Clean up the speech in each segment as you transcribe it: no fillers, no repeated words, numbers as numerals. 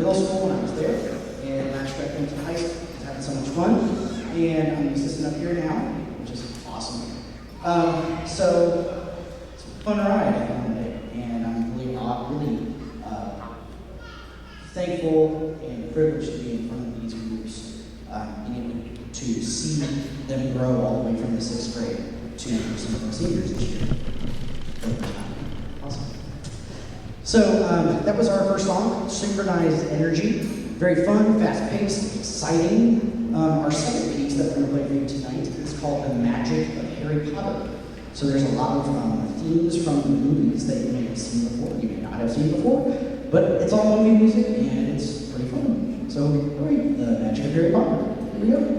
middle school when I was there, and last year I went to high school. I was having so much fun, and I'm the assistant up here now, which is awesome. So it's a fun ride at the end of the day, and I'm really thankful and privileged to be in front of these groups, being able to see them grow all the way from the 6th grade to some of the seniors this year. Awesome. So that was our first song, Synchronized Energy. Very fun, fast-paced, exciting. Our second piece that we're going to play for you tonight is called The Magic of Harry Potter. So there's a lot of themes from the movies that you may have seen before, you may not have seen before, but it's all movie music and it's pretty fun. So, all right, The Magic of Harry Potter. Here we go.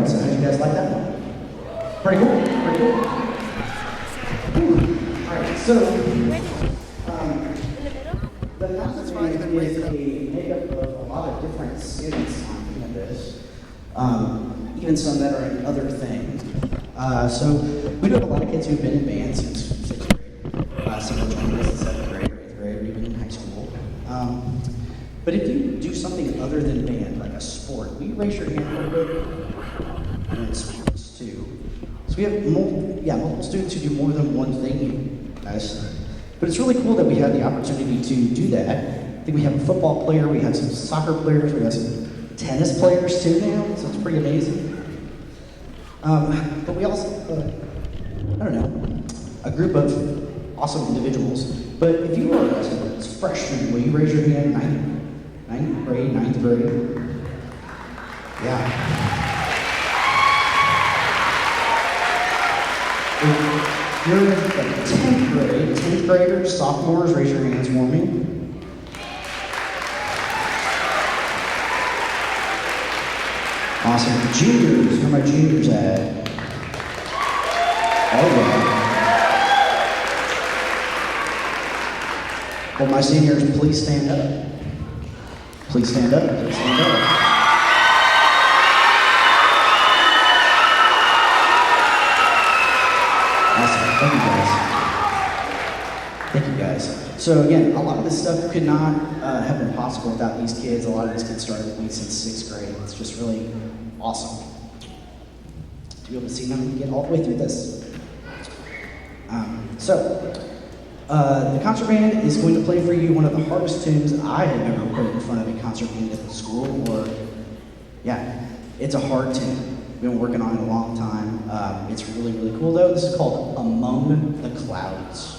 right, so how do you guys like that one? Pretty cool, pretty cool. Whew. All right, so the concept is a makeup of a lot of different students on campus, even some that are in other things. So we do have a lot of kids who've been in band since 6th grade. Some of them in 7th grade, or 8th grade, or even in high school. But if you do something other than band, like a sport, will you raise your hand a little bit? And it's sports too. So we have multiple students who do more than one thing, guys. But it's really cool that we have the opportunity to do that. I think we have a football player, we have some soccer players, we have some tennis players too now, so it's pretty amazing. But we also, I don't know, a group of awesome individuals. But if you are a freshman, will you raise your hand? Ninth grade? Yeah. If you're in like 10th grade, 10th graders, sophomores, raise your hands for me. Awesome. Juniors, where are my juniors at? Oh yeah. Well, my seniors, please stand up. Please stand up. Please stand up. Awesome. Thank you guys. Thank you guys. So again, a lot of this stuff could not have been possible without these kids. A lot of these kids started with me since 6th grade. It's just really awesome to be able to see them get all the way through this. The concert band is going to play for you one of the hardest tunes I have ever put in front of a concert band at the school, it's a hard tune. We've been working on it a long time. It's really, really cool though. This is called Among the Clouds.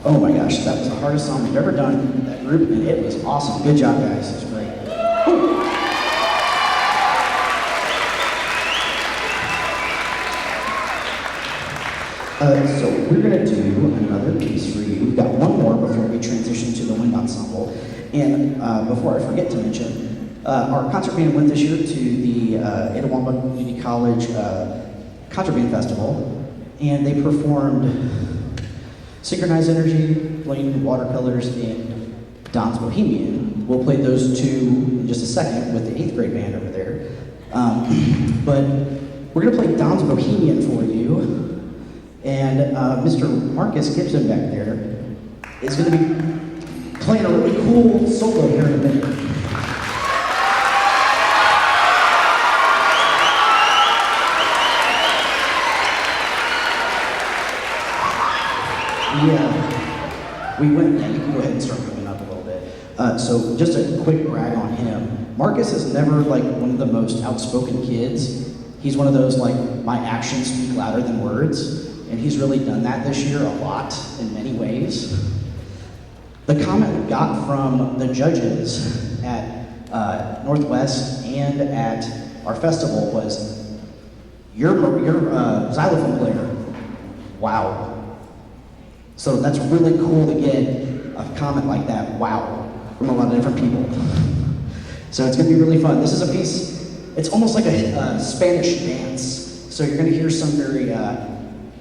Oh my gosh, that was the hardest song we've ever done in that group, and it was awesome. Good job, guys. It was great. So we're going to do another piece for you. We've got one more before we transition to the wind ensemble. And before I forget to mention, our concert band went this year to the Itawamba Community College Concert Band Festival, and they performed Synchronized Energy, Flame Watercolors, and Don's Bohemian. We'll play those two in just a second with the 8th grade band over there. But we're going to play Don's Bohemian for you. And Mr. Marcus Gibson back there is going to be playing a really cool solo here in a minute. We went, you can go ahead and start moving up a little bit. So just a quick brag on him. Marcus is never like one of the most outspoken kids. He's one of those like, my actions speak louder than words. And he's really done that this year a lot in many ways. The comment we got from the judges at Northwest and at our festival was, you're a xylophone player. Wow. So that's really cool to get a comment like that, wow, from a lot of different people. So it's gonna be really fun. This is a piece, it's almost like a Spanish dance. So you're gonna hear some very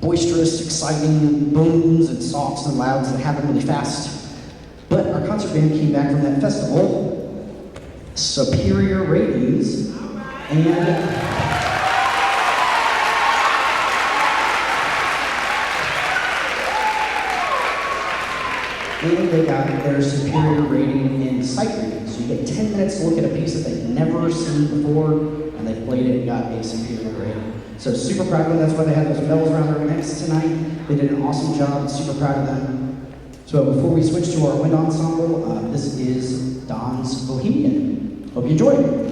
boisterous, exciting booms and softs and louds that happen really fast. But our concert band came back from that festival, superior ratings, and they got their superior rating in sight reading. So you get 10 minutes to look at a piece that they've never seen before, and they played it and got a superior rating. So super proud of them. That's why they had those bells around their necks tonight. They did an awesome job. Super proud of them. So before we switch to our wind ensemble, this is Don's Bohemian. Hope you enjoy.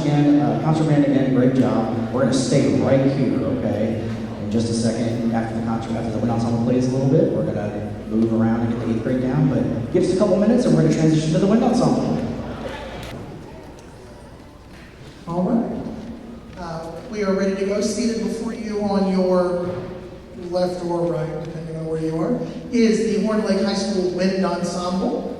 again. Concert band again, great job. We're going to stay right here, okay? In just a second, after the concert, after the wind ensemble plays a little bit, we're going to move around and get the 8th grade down, but give us a couple minutes and we're going to transition to the wind ensemble. All right. We are ready to go. Seated before you on your left or right, depending on where you are, is the Horn Lake High School Wind Ensemble.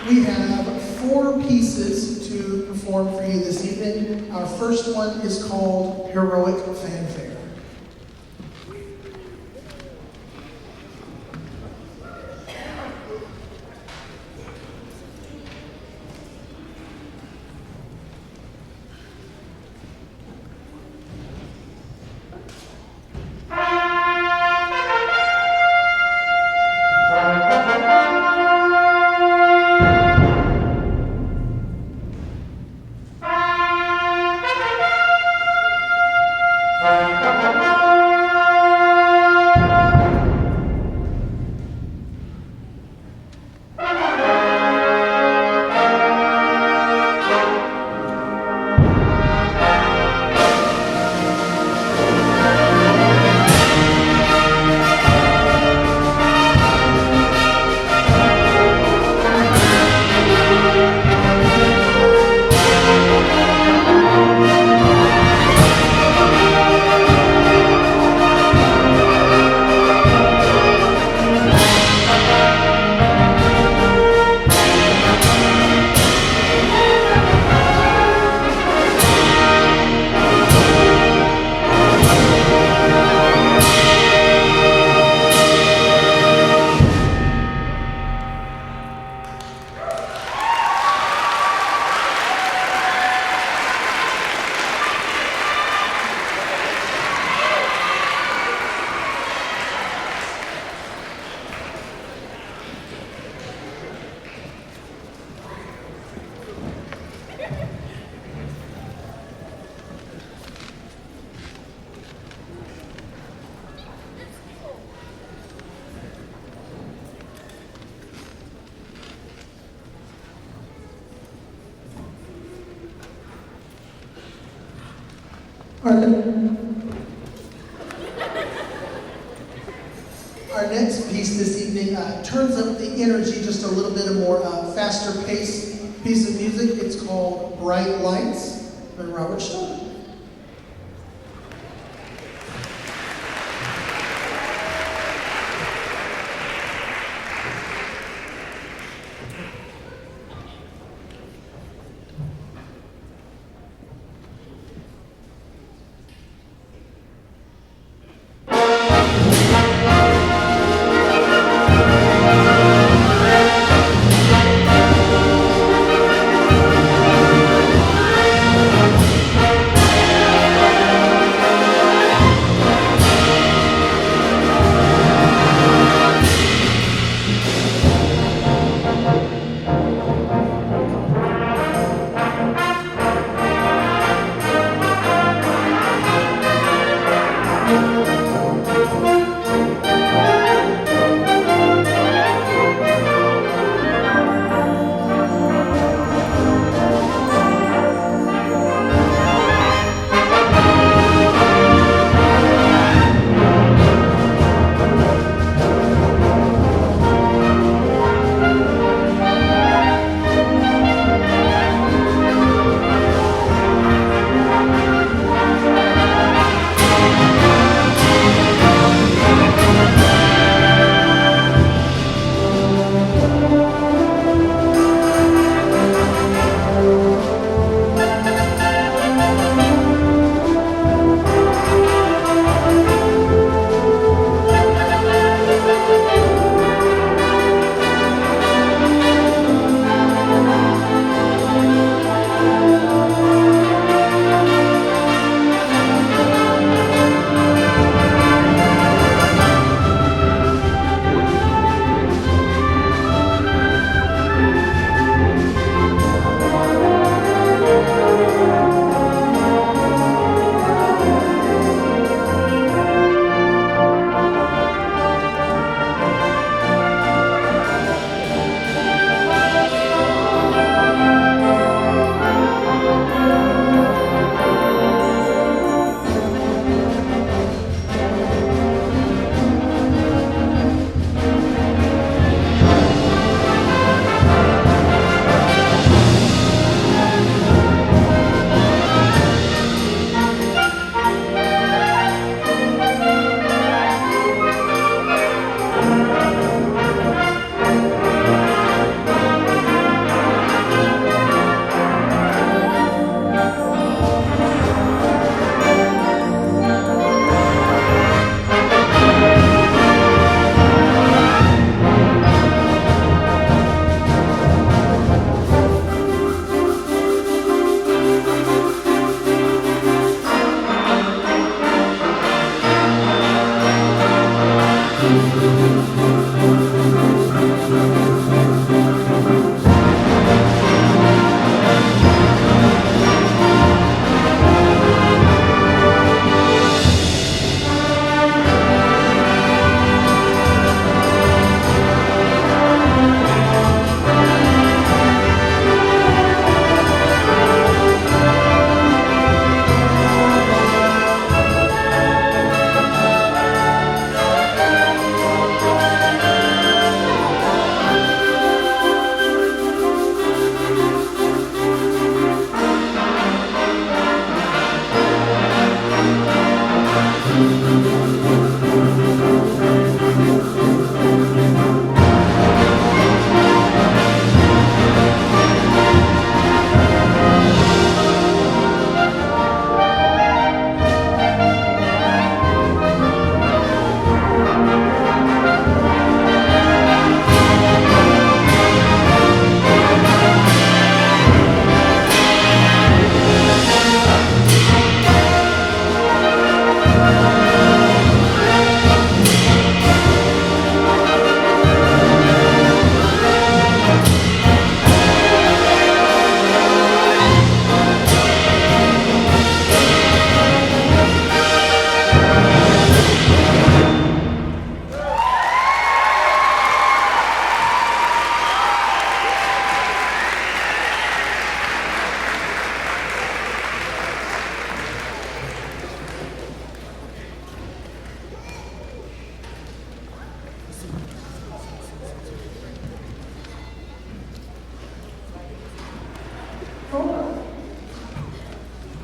We have 4 pieces to perform for you this evening. Our first one is called Heroic Fanfare. Our next piece this evening turns up the energy just a little bit, a more faster paced piece of music. It's called Bright Lights by Robert Stone.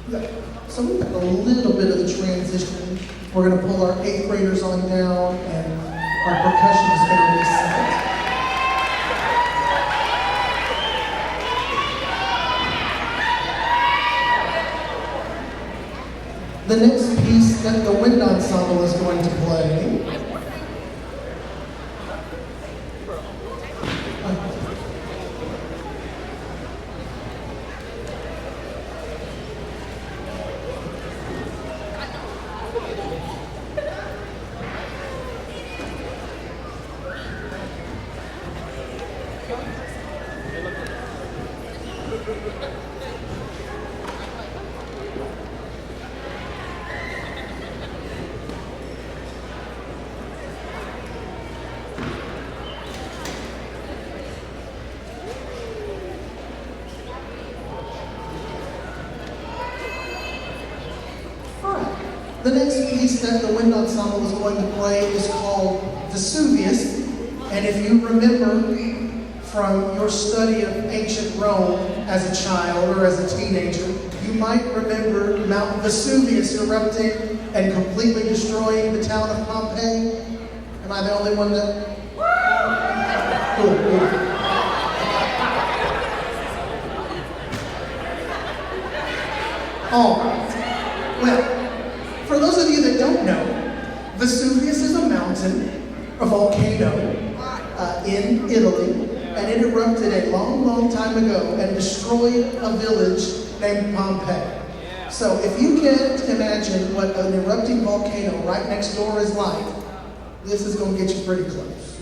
So we've got a little bit of the transition. We're going to pull our 8th graders on down, and our percussion is going to reset. The next piece that the wind ensemble is going to play The next piece that the wind ensemble is going to play is called Vesuvius. And if you remember from your study of ancient Rome as a child or as a teenager, you might remember Mount Vesuvius erupting and completely destroying the town of Pompeii. Am I the only one that? Cool. All right. Well, for those of you that don't know, Vesuvius is a mountain, a volcano in Italy, and it erupted a long, long time ago and destroyed a village named Pompeii. So if you can't imagine what an erupting volcano right next door is like, this is going to get you pretty close.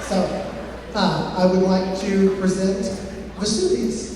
So I would like to present Vesuvius.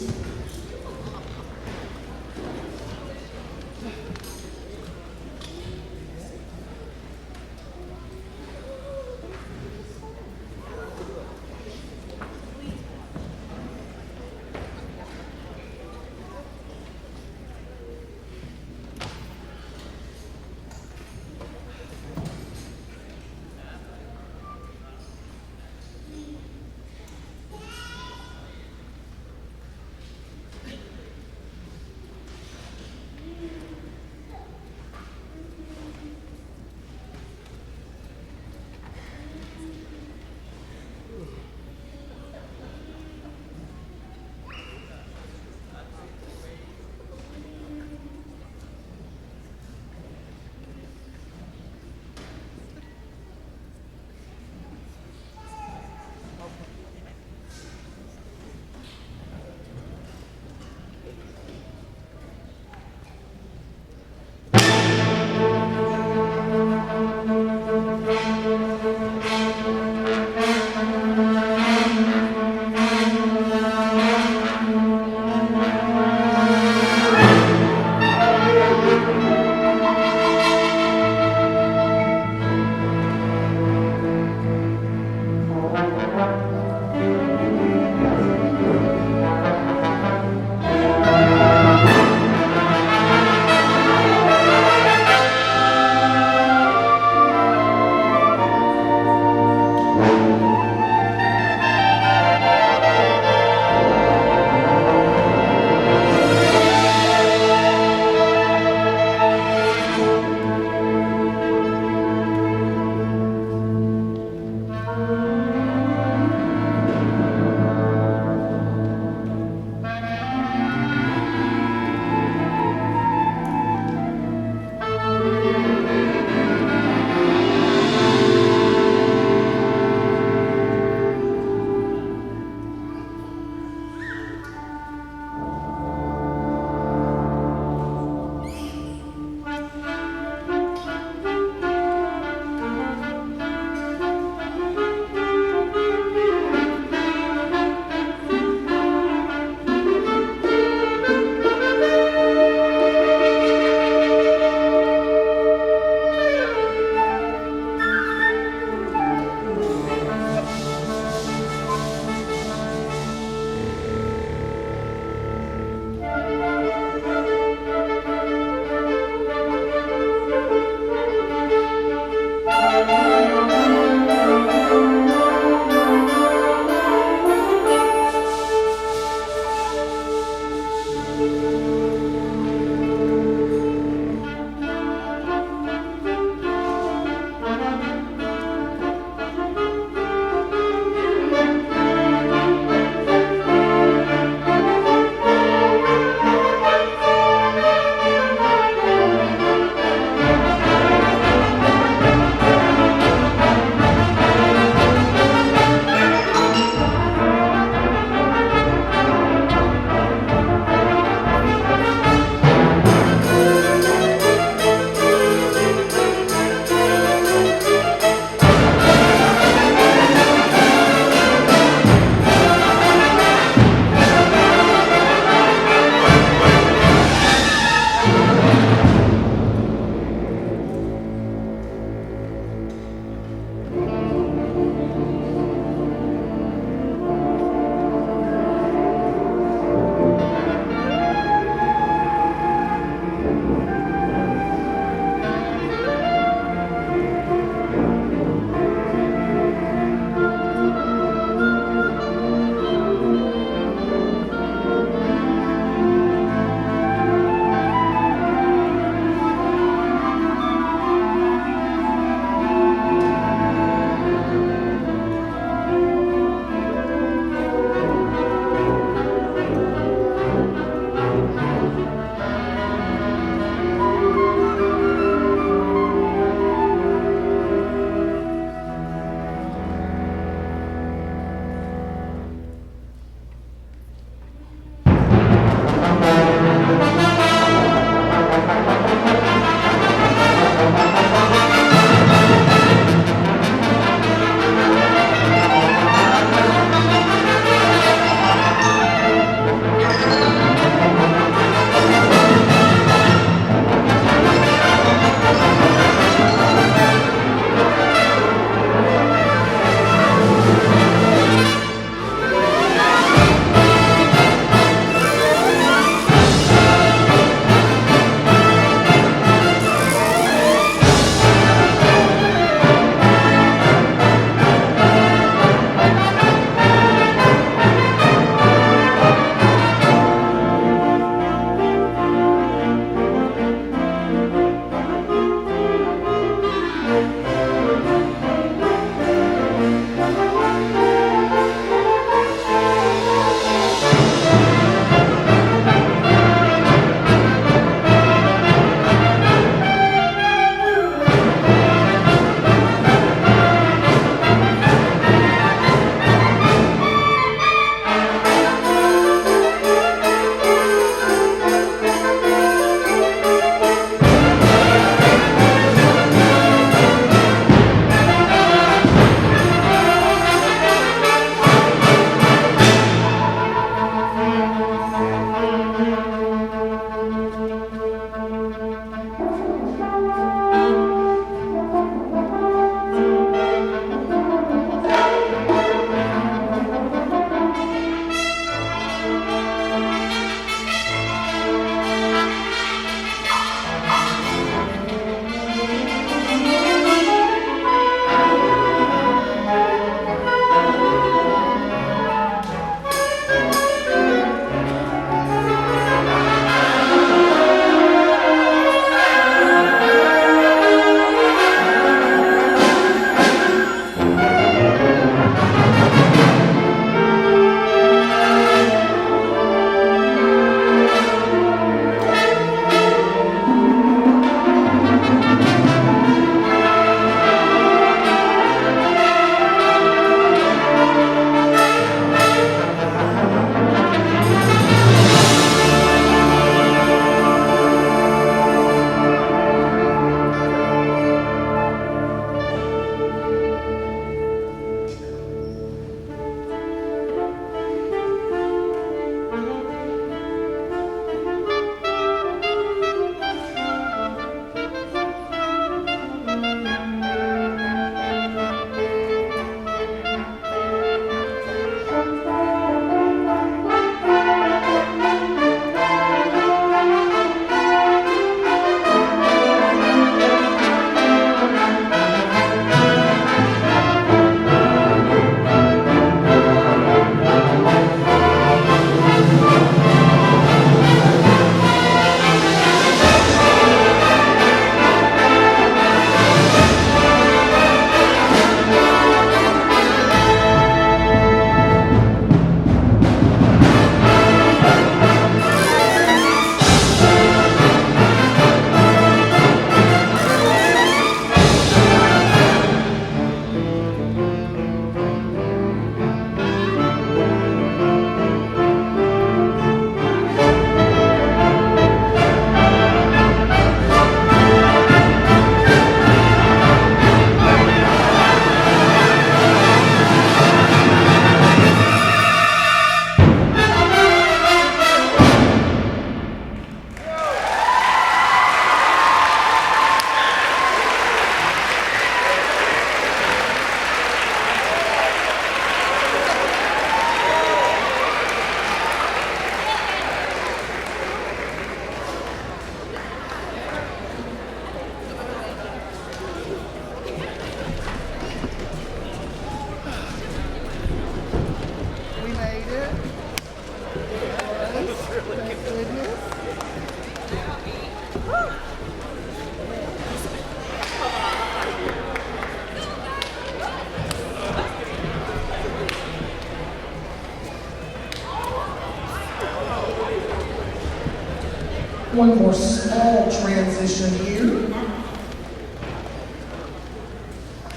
One more small transition here.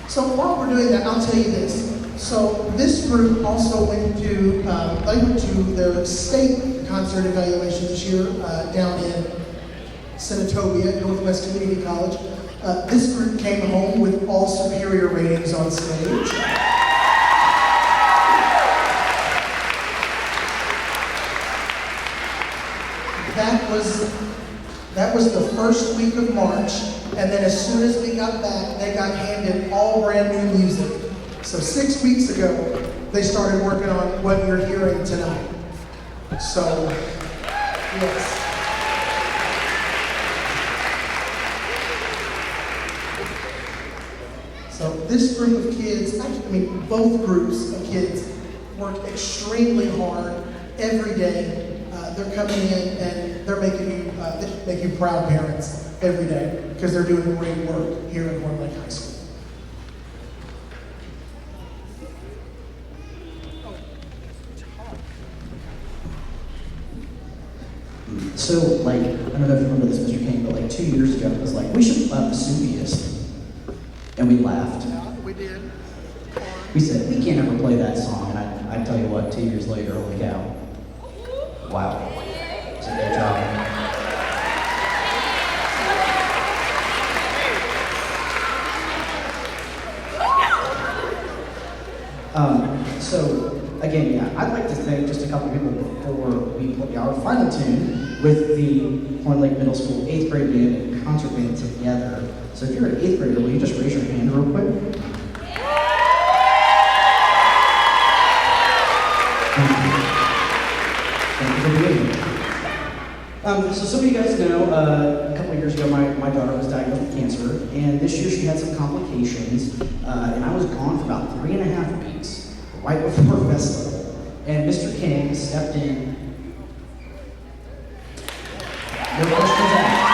So while we're doing that, I'll tell you this. So this group also went to, they went to their state concert evaluation this year down in Senatobia, Northwest Community College. This group came home with all superior ratings on stage. That was the first week of March, and then as soon as we got back, they got handed all brand new music. So 6 weeks ago, they started working on what you're hearing tonight. So, yes. So this group of kids, both groups of kids work extremely hard every day. They're coming in and they're making you proud parents every day because they're doing great work here at Horn Lake High School. So, like, I don't know if you remember this, Mr. King, but like 2 years ago, it was like, we should play Vesuvius. And we laughed. Yeah, we did. We said, we can't ever play that song. And I tell you what, 2 years later, holy cow. Wow. It's a good job. So, again, yeah, I'd like to thank just a couple people before we play our final tune with the Horn Lake Middle School 8th grade band and concert band together. So if you're an 8th grader, will you just raise your hand real quick? Thank you for being here. So some of you guys know, a couple of years ago, my daughter was diagnosed with cancer, and this year she had some complications, and I was gone for about 3.5 weeks, right before festival. And Mr. King stepped in. No questions asked.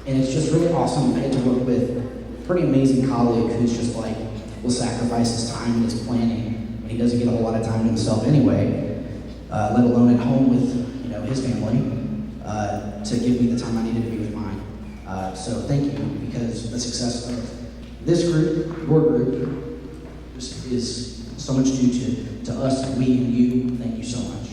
And it's just really awesome to get to work with a pretty amazing colleague who's just like, will sacrifice his time and his planning, and he doesn't get a whole lot of time to himself anyway, let alone at home with his family, to give me the time I needed to be with mine. So thank you, because the success of this group, your group, is so much due to us, we, and you. Thank you so much.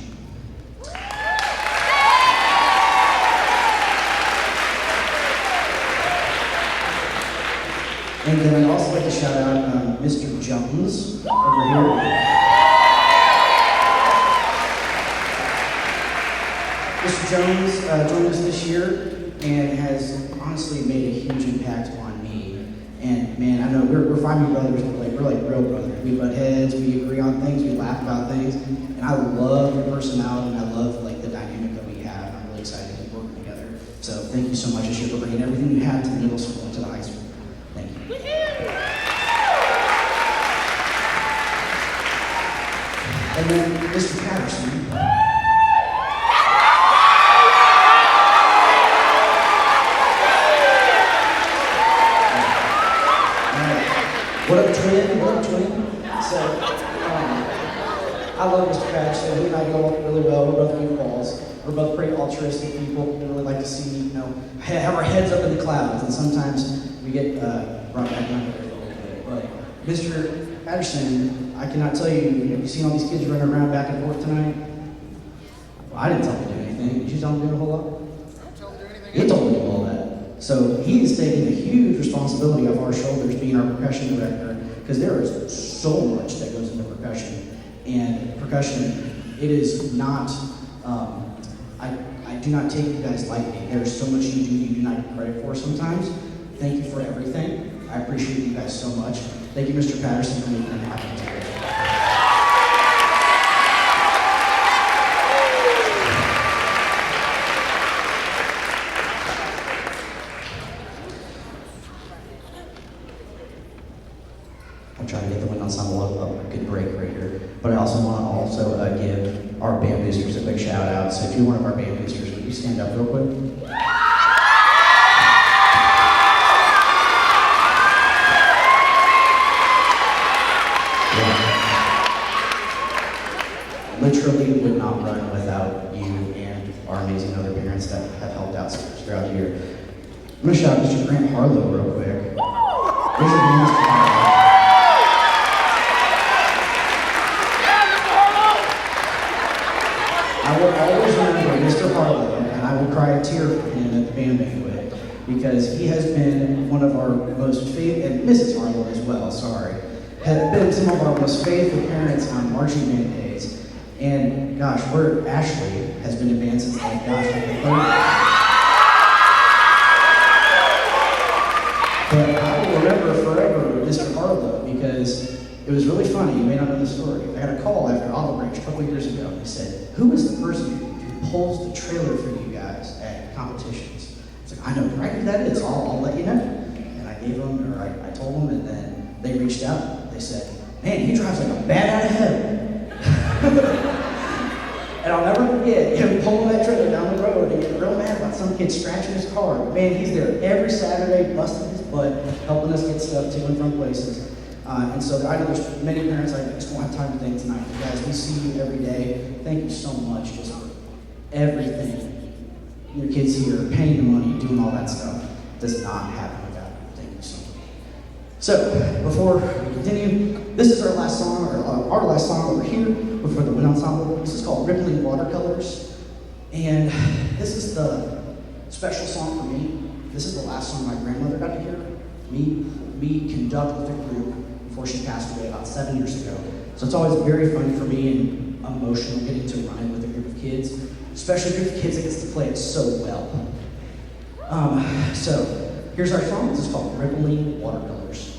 And then I'd also like to shout out Mr. Jones over here. Mr. Jones joined us this year and has honestly made a huge impact on me. And man, I know we're family brothers, but we're like real brothers. We butt heads, we agree on things, we laugh about things. And I love your personality, and I love like the dynamic that we have. I'm really excited to keep working together. So thank you so much this year for bringing everything you have to the middle school and to the high school. Thank you. And then Mr. Patterson. What up, twin? What up, twin? So, I love Mr. Patterson. He and I go really well. We're both goofballs. We're both pretty altruistic people. We really like to see, have our heads up in the clouds, and sometimes we get brought back down there a little bit. But Mr. Patterson, I cannot tell you, have you seen all these kids running around back and forth tonight? Well, I didn't tell them to do anything. Did you tell them to do a whole lot? I don't tell them to do anything. He told me to do all that. So he is taking a huge responsibility off our shoulders, being our percussion director, because there is so much that goes into percussion. And percussion, it is not, I do not take you guys lightly. There's so much you do not get credit for sometimes. Thank you for everything. I appreciate you guys so much. Thank you, Mr. Patterson, for making it happen today. I'm trying to get the wind ensemble a good break right here. But I also want to give our band boosters a big shout out. So if you're one of our band boosters, would you stand up real quick? Yeah. I'm gonna shout out Mr. Grant Harlow real quick. There's a man's I will always remember Mr. Harlow, and I will cry a tear for him at the band banquet, because he has been one of our most faithful, and Mrs. Harlow as well, sorry, have been some of our most faithful parents on marching band days. And gosh, Ashley has been in band since like the third. But I will remember forever Mr. Harlow, because it was really funny. You may not know the story. I got a call after Olive Branch a couple of years ago, and they said, "Who is the person who pulls the trailer for you guys at competitions?" It's like, "I know right who that is. I'll let you know." And I gave them, or I told them, and then they reached out. They said, "Man, he drives like a bat out of hell." And I'll never forget him pulling that trailer down the road and getting real mad about some kid scratching his car. Man, he's there every Saturday, busting his butt, helping us get stuff to and from places. And so I know there's many parents I just don't have time to thank tonight. You guys, we see you every day. Thank you so much just for everything. Your kids here, paying the money, doing all that stuff does not happen without you. Thank you so much. So, before we continue, this is our last song, or our last song over here before the wind ensemble. This is called Rippling Watercolors. And this is the special song for me. This is the last song my grandmother got to hear me conduct with a group before she passed away about 7 years ago. So it's always very fun for me and emotional getting to run it with a group of kids, especially a group of kids that gets to play it so well. So here's our song. This is called Rippling Watercolors.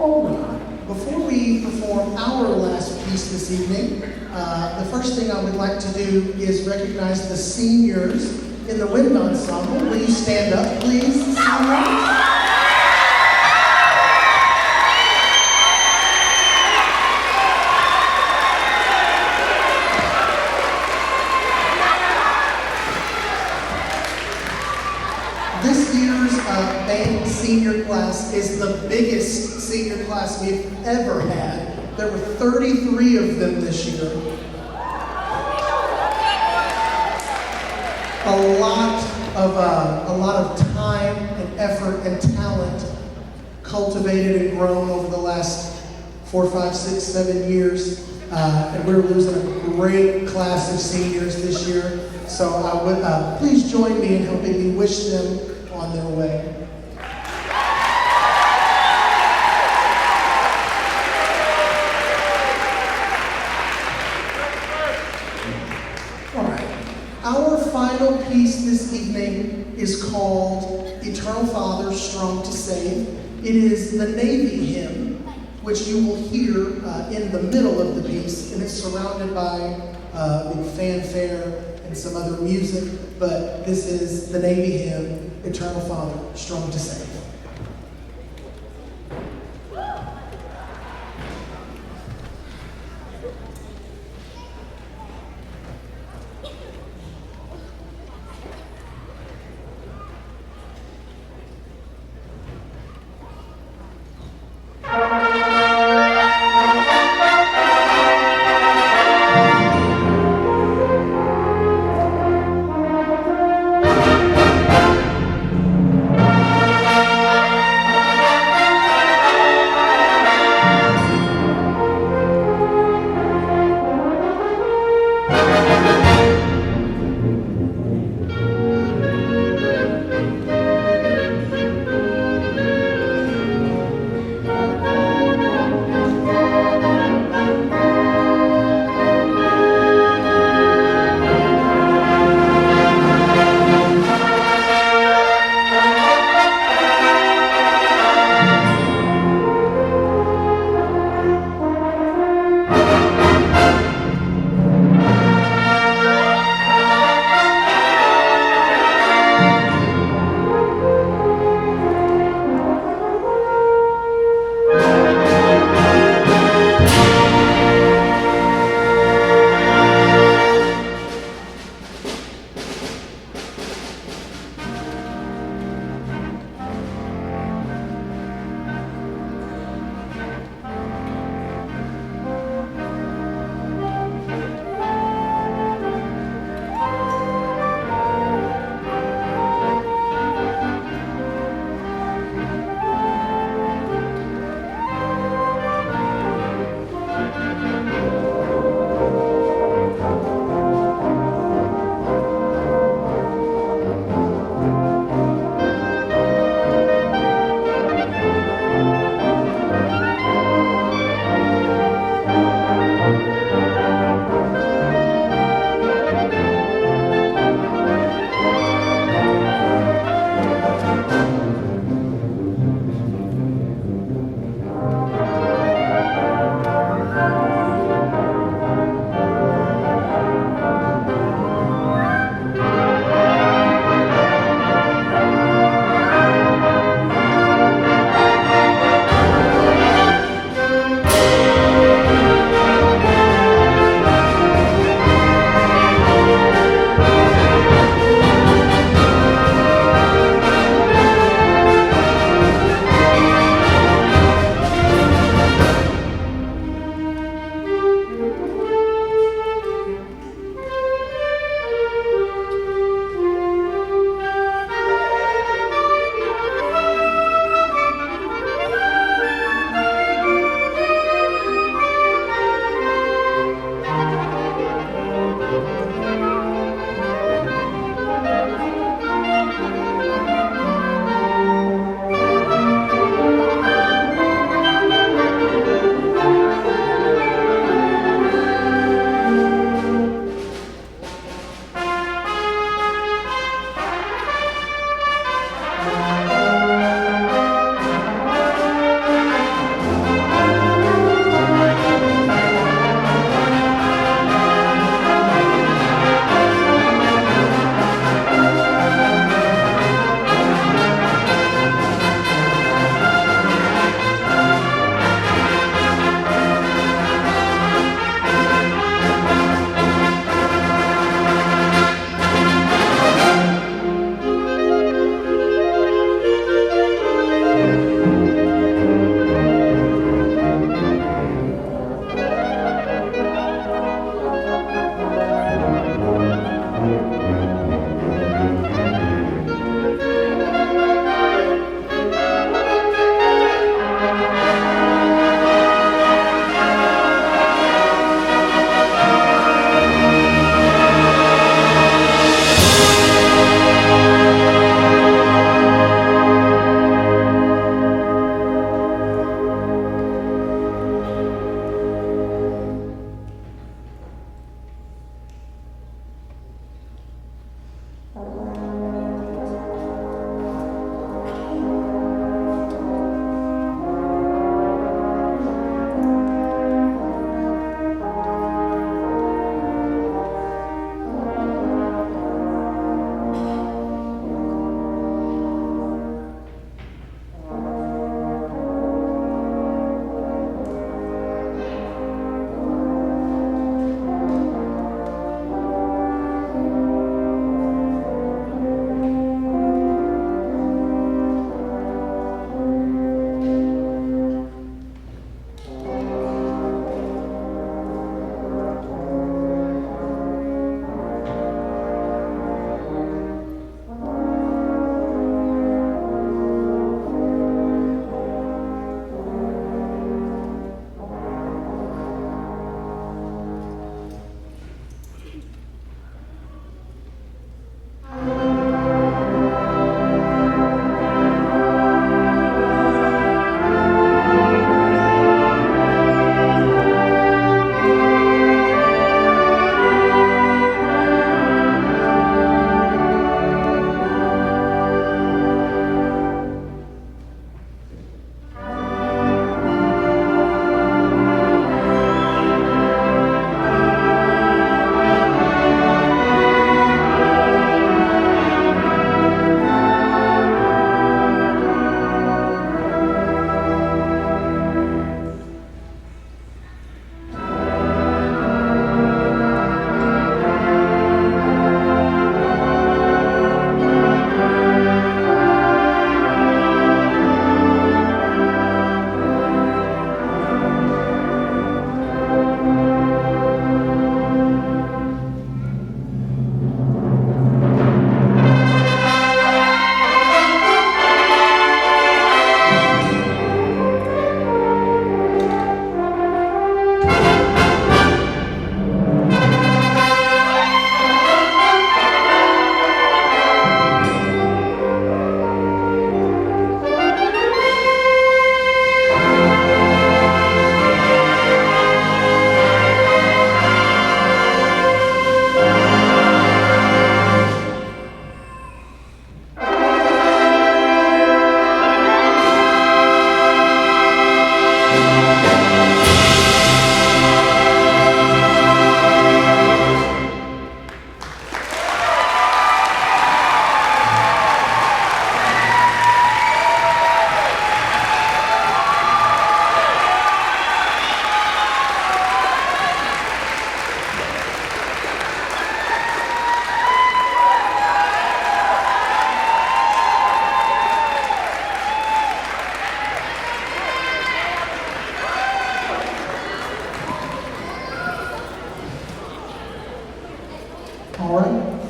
All right. Before we perform our last piece this evening, the first thing I would like to do is recognize the seniors in the wind ensemble. Will you stand up, please, seniors? This year's band senior class is the biggest senior class we've ever had. There were 33 of them this year. A lot of time and effort and talent cultivated and grown over the last 4, 5, 6, 7 years. And we're losing a great class of seniors this year. So I would please join me in helping me wish them on their way. All right. Our final piece this evening is called Eternal Father, Strong to Save. It is the Navy hymn, which you will hear in the middle of the piece, and it's surrounded by big fanfare and some other music, but this is the Navy hymn, Eternal Father, Strong to Save.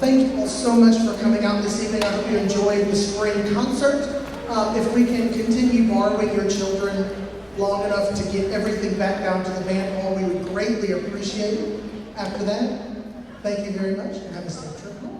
Thank you all so much for coming out this evening. I hope you enjoyed the spring concert. If we can continue borrowing your children long enough to get everything back down to the band hall, we would greatly appreciate it. After that, thank you very much and have a safe trip home.